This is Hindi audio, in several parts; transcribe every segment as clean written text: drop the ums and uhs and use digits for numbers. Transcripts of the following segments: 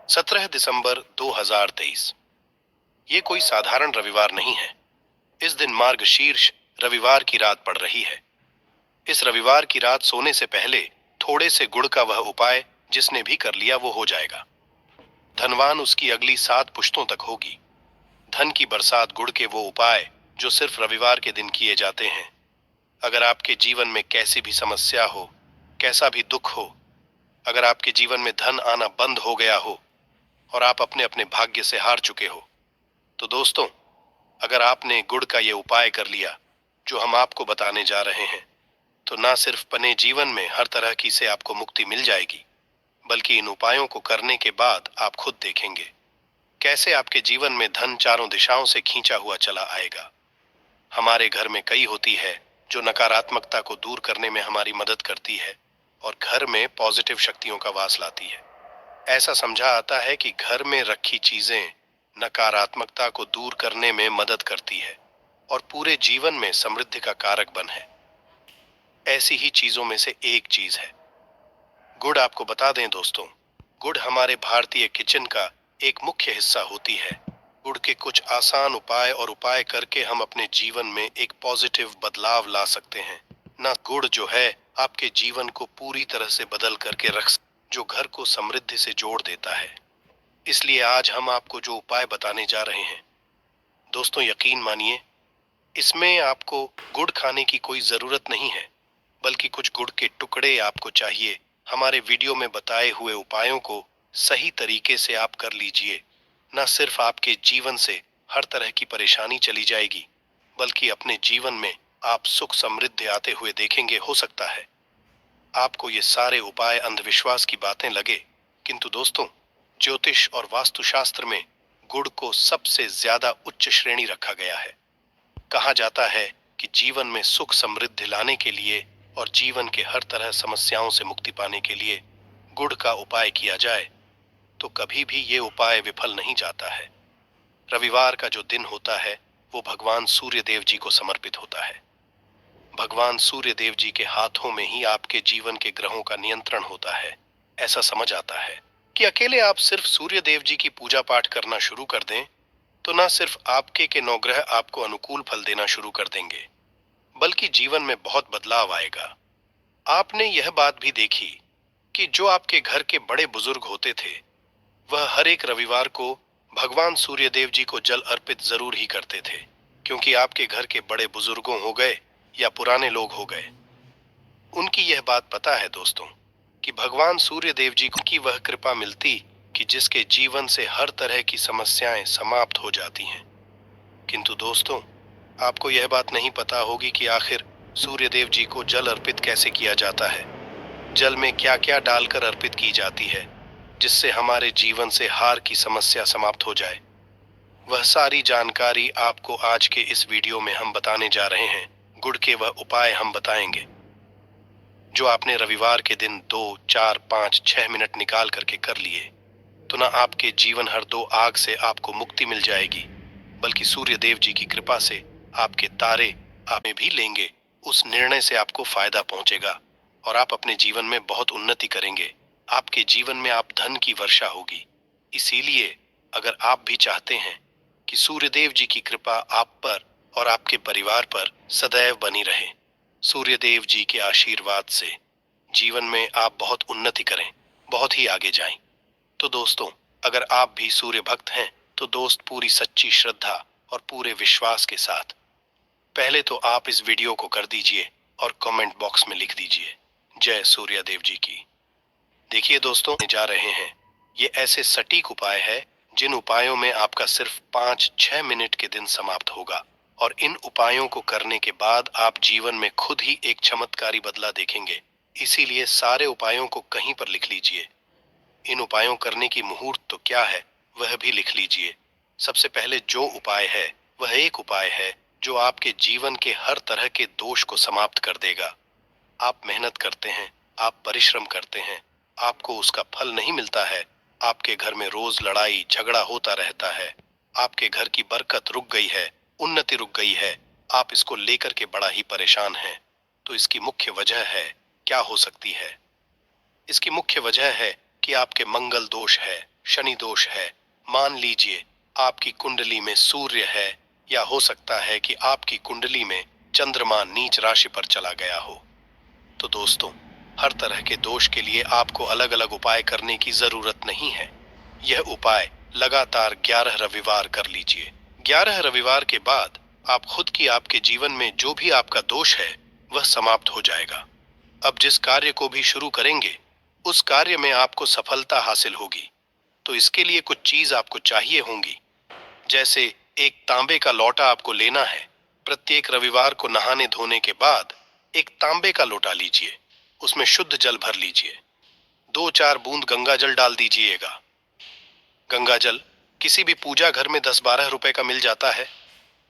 17 दिसंबर 2023। ये कोई साधारण रविवार नहीं है। इस दिन मार्गशीर्ष रविवार की रात पड़ रही है। इस रविवार की रात सोने से पहले थोड़े से गुड़ का वह उपाय जिसने भी कर लिया वो हो जाएगा। धनवान उसकी अगली 7 पुश्तों तक होगी। धन की बरसात गुड़ के वो उपाय जो सिर्फ रविवार के दिन किए जाते हैं। अगर आपके जीवन में कैसी भी समस्या हो, कैसा भी दुख हो, अगर आपके जीवन में धन आना बंद हो गया हो और आप अपने अपने भाग्य से हार चुके हो, तो दोस्तों, अगर आपने गुड़ का ये उपाय कर लिया जो हम आपको बताने जा रहे हैं, तो ना सिर्फ पने जीवन में हर तरह की से आपको मुक्ति मिल जाएगी, बल्कि इन उपायों को करने के बाद आप खुद देखेंगे कैसे आपके जीवन में धन चारों दिशाओं से खींचा हुआ चला आएगा। हमारे घर में कई होती है जो नकारात्मकता को दूर करने में हमारी मदद करती है और घर में पॉजिटिव शक्तियों का वास लाती है। ऐसा समझा आता है कि घर में रखी चीजें नकारात्मकता को दूर करने में मदद करती है और पूरे जीवन में समृद्धि का कारक बन है। ऐसी ही चीजों में से एक चीज है गुड़। आपको बता दें दोस्तों, गुड़ हमारे भारतीय किचन का एक मुख्य हिस्सा होती है। गुड़ के कुछ आसान उपाय करके हम अपने जीवन में एक पॉजिटिव बदलाव ला सकते हैं। ना गुड़ जो है आपके जीवन को पूरी तरह से बदल करके जो घर को समृद्धि से जोड़ देता है। इसलिए आज हम आपको जो उपाय बताने जा रहे हैं दोस्तों, यकीन मानिए, इसमें आपको गुड़ खाने की कोई जरूरत नहीं है, बल्कि कुछ गुड़ के टुकड़े आपको चाहिए। हमारे वीडियो में बताए हुए उपायों को सही तरीके से आप कर लीजिए। न सिर्फ आपके जीवन से हर तरह की परेशानी चली जाएगी, बल्कि अपने जीवन में आप सुख समृद्धि आते हुए देखेंगे। हो सकता है आपको ये सारे उपाय अंधविश्वास की बातें लगे, किंतु दोस्तों, ज्योतिष और वास्तुशास्त्र में गुड़ को सबसे ज्यादा उच्च श्रेणी रखा गया है। कहा जाता है कि जीवन में सुख समृद्धि लाने के लिए और जीवन के हर तरह समस्याओं से मुक्ति पाने के लिए गुड़ का उपाय किया जाए तो कभी भी ये उपाय विफल नहीं जाता है। रविवार का जो दिन होता है वो भगवान सूर्य देव जी को समर्पित होता है। भगवान सूर्य देव जी के हाथों में ही आपके जीवन के ग्रहों का नियंत्रण होता है। ऐसा समझ आता है कि अकेले आप सिर्फ सूर्य देव जी की पूजा पाठ करना शुरू कर दें तो न सिर्फ आपके के नवग्रह आपको अनुकूल फल देना शुरू कर देंगे, बल्कि जीवन में बहुत बदलाव आएगा। आपने यह बात भी देखी कि जो आपके घर के बड़े बुजुर्ग होते थे वह हर एक रविवार को भगवान सूर्य देव जी को जल अर्पित जरूर ही करते थे, क्योंकि आपके घर के बड़े बुजुर्गों हो गए या पुराने लोग हो गए, उनकी यह बात पता है दोस्तों कि भगवान सूर्य देव जी की वह कृपा मिलती कि जिसके जीवन से हर तरह की समस्याएं समाप्त हो जाती हैं। किंतु दोस्तों, आपको यह बात नहीं पता होगी कि आखिर सूर्य देव जी को जल अर्पित कैसे किया जाता है। जल में क्या क्या डालकर अर्पित की जाती है जिससे हमारे जीवन से हार की समस्या समाप्त हो जाए। वह सारी जानकारी आपको आज के इस वीडियो में हम बताने जा रहे हैं। गुड़ के वह उपाय हम बताएंगे जो आपने रविवार के दिन 2, 4, 5, 6 मिनट निकाल करके कर लिए तो ना आपके जीवन हर दो आग से आपको मुक्ति मिल जाएगी, बल्कि सूर्य देव जी की कृपा से आपके तारे आप में भी लेंगे। उस निर्णय से आपको फायदा पहुंचेगा और आप अपने जीवन में बहुत उन्नति करेंगे। आपके जीवन में आप धन की वर्षा होगी। इसीलिए अगर आप भी चाहते हैं कि सूर्यदेव जी की कृपा आप पर और आपके परिवार पर सदैव बनी रहे, सूर्यदेव जी के आशीर्वाद से जीवन में आप बहुत उन्नति करें, बहुत ही आगे जाएं, तो दोस्तों, अगर आप भी सूर्य भक्त हैं तो दोस्त पूरी सच्ची श्रद्धा और पूरे विश्वास के साथ पहले तो आप इस वीडियो को कर दीजिए और कमेंट बॉक्स में लिख दीजिए जय सूर्यदेव जी की। देखिए दोस्तों, जा रहे हैं ये ऐसे सटीक उपाय है जिन उपायों में आपका सिर्फ 5-6 मिनट के दिन समाप्त होगा और इन उपायों को करने के बाद आप जीवन में खुद ही एक चमत्कारी बदला देखेंगे। इसीलिए सारे उपायों को कहीं पर लिख लीजिए। इन उपायों करने की मुहूर्त तो क्या है वह भी लिख लीजिए। सबसे पहले जो उपाय है वह एक उपाय है जो आपके जीवन के हर तरह के दोष को समाप्त कर देगा। आप मेहनत करते हैं, आप परिश्रम करते हैं, आपको उसका फल नहीं मिलता है, आपके घर में रोज लड़ाई झगड़ा होता रहता है, आपके घर की बरकत रुक गई है, उन्नति रुक गई है, आप इसको लेकर के बड़ा ही परेशान हैं, तो इसकी मुख्य वजह क्या हो सकती है? इसकी मुख्य वजह है कि आपके मंगल दोष है, शनि दोष है, मान लीजिए आपकी कुंडली में सूर्य है, या हो सकता है कि आपकी कुंडली में चंद्रमा नीच राशि पर चला गया हो। तो दोस्तों, हर तरह के दोष के लिए आपको अलग अलग उपाय करने की जरूरत नहीं है। यह उपाय लगातार 11 रविवार कर लीजिए। 11 रविवार के बाद आप खुद की आपके जीवन में जो भी आपका दोष है वह समाप्त हो जाएगा। अब जिस कार्य को भी शुरू करेंगे उस कार्य में आपको सफलता हासिल होगी। तो इसके लिए कुछ चीज आपको चाहिए होंगी, जैसे एक तांबे का लोटा आपको लेना है। प्रत्येक रविवार को नहाने धोने के बाद एक तांबे का लोटा लीजिए, उसमें शुद्ध जल भर लीजिए, 2-4 बूंद गंगा जल डाल दीजिएगा। गंगा जल किसी भी पूजा घर में 10-12 रुपए का मिल जाता है।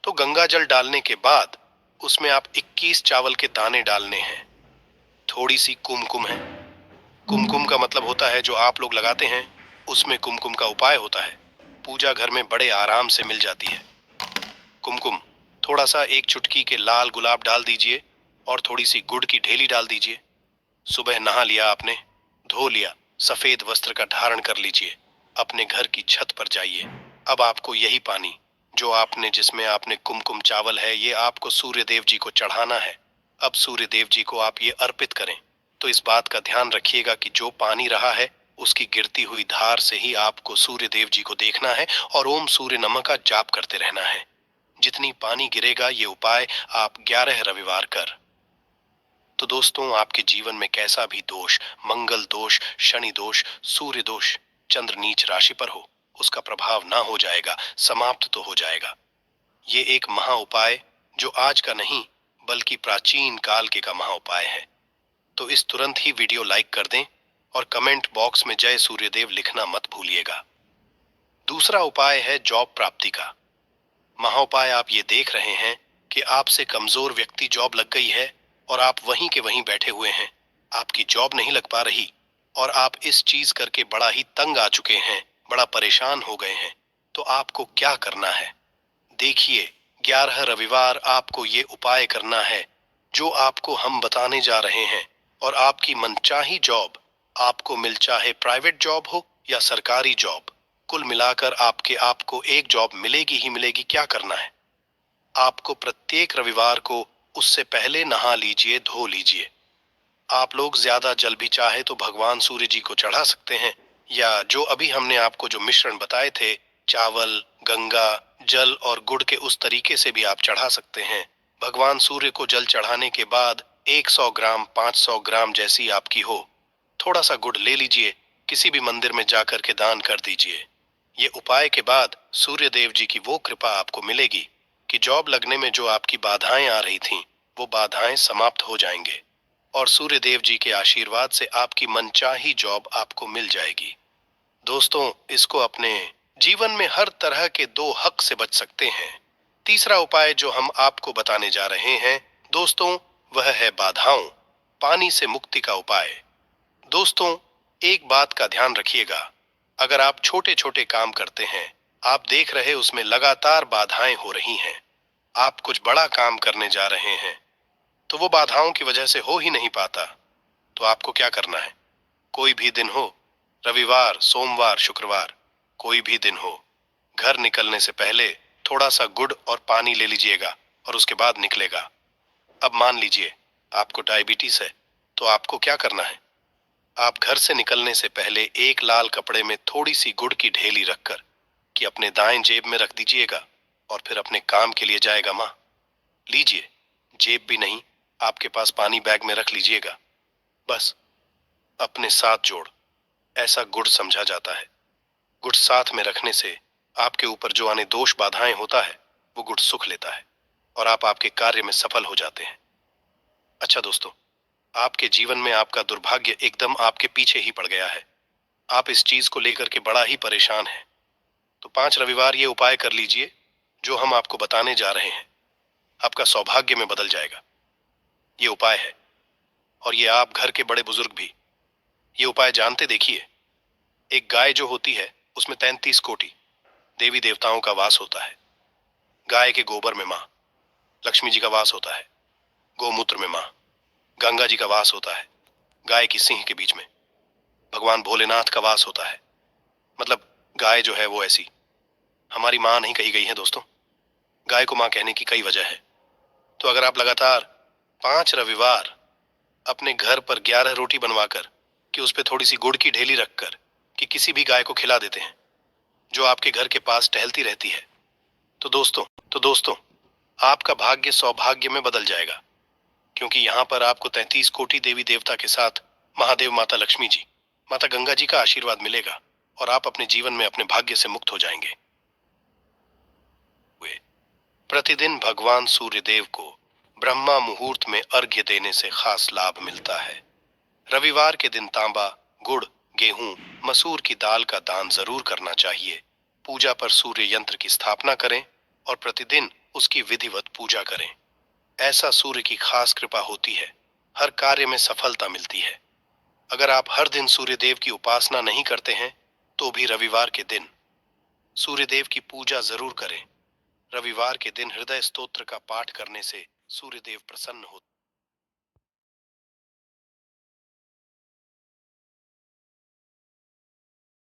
तो गंगा जल डालने के बाद उसमें आप 21 चावल के दाने डालने हैं। थोड़ी सी कुमकुम है। कुमकुम का मतलब होता है जो आप लोग लगाते हैं, उसमें कुमकुम का उपाय होता है। पूजा घर में बड़े आराम से मिल जाती है कुमकुम। थोड़ा सा 1 चुटकी के लाल गुलाब डाल दीजिए और थोड़ी सी गुड़ की ढेली डाल दीजिए। सुबह नहा लिया आपने, धो लिया, सफेद वस्त्र का धारण कर लीजिए, अपने घर की छत पर जाइए। अब आपको यही पानी जो आपने जिसमें आपने कुमकुम चावल है, ये आपको सूर्य देव जी को चढ़ाना है। अब सूर्य देव जी को आप ये अर्पित करें। तो इस बात का ध्यान रखिएगा कि जो पानी रहा है उसकी गिरती हुई धार से ही आपको सूर्य देव जी को देखना है और ओम सूर्य नमः का जाप करते रहना है। जितनी पानी गिरेगा ये उपाय आप 11 रविवार कर। तो दोस्तों, आपके जीवन में कैसा भी दोष, मंगल दोष, शनि दोष, सूर्य दोष, चंद्र नीच राशि पर हो, उसका प्रभाव ना हो जाएगा, समाप्त तो हो जाएगा। ये एक महा उपाय जो आज का नहीं बल्कि प्राचीन काल के का महा उपाय है। तो इस तुरंत ही वीडियो लाइक कर दें और कमेंट बॉक्स में जय सूर्यदेव लिखना मत भूलिएगा। दूसरा उपाय है जॉब प्राप्ति का। महाउपाय आप ये देख रहे हैं कि आपसे कमजोर व्यक्ति जॉब लग गई है और आप वहीं के वहीं बैठे हुए हैं। आपकी जॉब नहीं लग पा रही और आप इस चीज करके बड़ा ही तंग आ चुके हैं, बड़ा परेशान हो गए हैं। तो आपको क्या करना है? देखिए, 11 रविवार आपको ये उपाय करना है जो आपको हम बताने जा रहे हैं, और आपकी मनचाही जॉब आपको मिल, चाहे प्राइवेट जॉब हो या सरकारी जॉब, कुल मिलाकर आपको एक जॉब मिलेगी ही मिलेगी। क्या करना है? आपको प्रत्येक रविवार को उससे पहले नहा लीजिए, धो लीजिए। आप लोग ज्यादा जल भी चाहे तो भगवान सूर्य जी को चढ़ा सकते हैं, या जो अभी हमने आपको जो मिश्रण बताए थे, चावल, गंगा जल और गुड़ के, उस तरीके से भी आप चढ़ा सकते हैं। भगवान सूर्य को जल चढ़ाने के बाद 100 ग्राम, 500 ग्राम जैसी आपकी हो, थोड़ा सा गुड़ ले लीजिए, किसी भी मंदिर में जाकर के दान कर दीजिए। ये उपाय के बाद सूर्य देव जी की वो कृपा आपको मिलेगी कि जॉब लगने में जो आपकी बाधाएं आ रही थीं, वो बाधाएं समाप्त हो जाएंगे और सूर्य देव जी के आशीर्वाद से आपकी मनचाही जॉब आपको मिल जाएगी। दोस्तों, इसको अपने जीवन में हर तरह के दो हक से बच सकते हैं। तीसरा उपाय जो हम आपको बताने जा रहे हैं दोस्तों, वह है बाधाओं, पानी से मुक्ति का उपाय। दोस्तों, एक बात का ध्यान रखिएगा, अगर आप छोटे छोटे काम करते हैं, आप देख रहे उसमें लगातार बाधाएं हो रही हैं, आप कुछ बड़ा काम करने जा रहे हैं तो वो बाधाओं की वजह से हो ही नहीं पाता, तो आपको क्या करना है? कोई भी दिन हो, रविवार, सोमवार, शुक्रवार, कोई भी दिन हो, घर निकलने से पहले थोड़ा सा गुड़ और पानी ले लीजिएगा और उसके बाद निकलेगा। अब मान लीजिए आपको डायबिटीज है, तो आपको क्या करना है? आप घर से निकलने से पहले एक लाल कपड़े में थोड़ी सी गुड़ की ढेली रखकर कि अपने दाएं जेब में रख दीजिएगा और फिर अपने काम के लिए जाएगा। माँ लीजिए, जेब भी नहीं, आपके पास पानी बैग में रख लीजिएगा। बस अपने साथ जोड़, ऐसा गुड़ समझा जाता है। गुड़ साथ में रखने से आपके ऊपर जो आने दोष बाधाएं होता है वो गुड़ सुख लेता है और आप आपके कार्य में सफल हो जाते हैं। अच्छा दोस्तों, आपके जीवन में आपका दुर्भाग्य एकदम आपके पीछे ही पड़ गया है, आप इस चीज को लेकर के बड़ा ही परेशान हैं। तो 5 रविवार ये उपाय कर लीजिए जो हम आपको बताने जा रहे हैं, आपका सौभाग्य में बदल जाएगा। ये उपाय है और ये आप घर के बड़े बुजुर्ग भी ये उपाय जानते। देखिए, एक गाय जो होती है उसमें 33 कोटि देवी देवताओं का वास होता है। गाय के गोबर में माँ लक्ष्मी जी का वास होता है, गोमूत्र में माँ गंगा जी का वास होता है, गाय की सिंह के बीच में भगवान भोलेनाथ का वास होता है, मतलब गाय जो है वो ऐसी हमारी माँ नहीं कही गई है दोस्तों। गाय को माँ कहने की कई वजह है। तो अगर आप लगातार 5 रविवार अपने घर पर 11 रोटी बनवाकर कि उस पे थोड़ी सी गुड़ की ढेली रखकर कि किसी भी गाय को खिला देते हैं जो आपके घर के पास टहलती रहती है, तो दोस्तों आपका भाग्य सौभाग्य में बदल जाएगा। क्योंकि यहाँ पर आपको 33 कोटि देवी देवता के साथ महादेव, माता लक्ष्मी जी, माता गंगा जी का आशीर्वाद मिलेगा और आप अपने जीवन में अपने भाग्य से मुक्त हो जाएंगे। प्रतिदिन भगवान सूर्य देव को ब्रह्मा मुहूर्त में अर्घ्य देने से खास लाभ मिलता है। रविवार के दिन तांबा, गुड़, गेहूं, मसूर की दाल का दान जरूर करना चाहिए। पूजा पर सूर्य यंत्र की स्थापना करें और प्रतिदिन उसकी विधिवत पूजा करें। ऐसा सूर्य की खास कृपा होती है, हर कार्य में सफलता मिलती है। अगर आप हर दिन सूर्य देव की उपासना नहीं करते हैं तो भी रविवार के दिन सूर्य देव की पूजा जरूर करें। रविवार के दिन हृदय स्तोत्र का पाठ करने से सूर्य देव प्रसन्न होते हैं।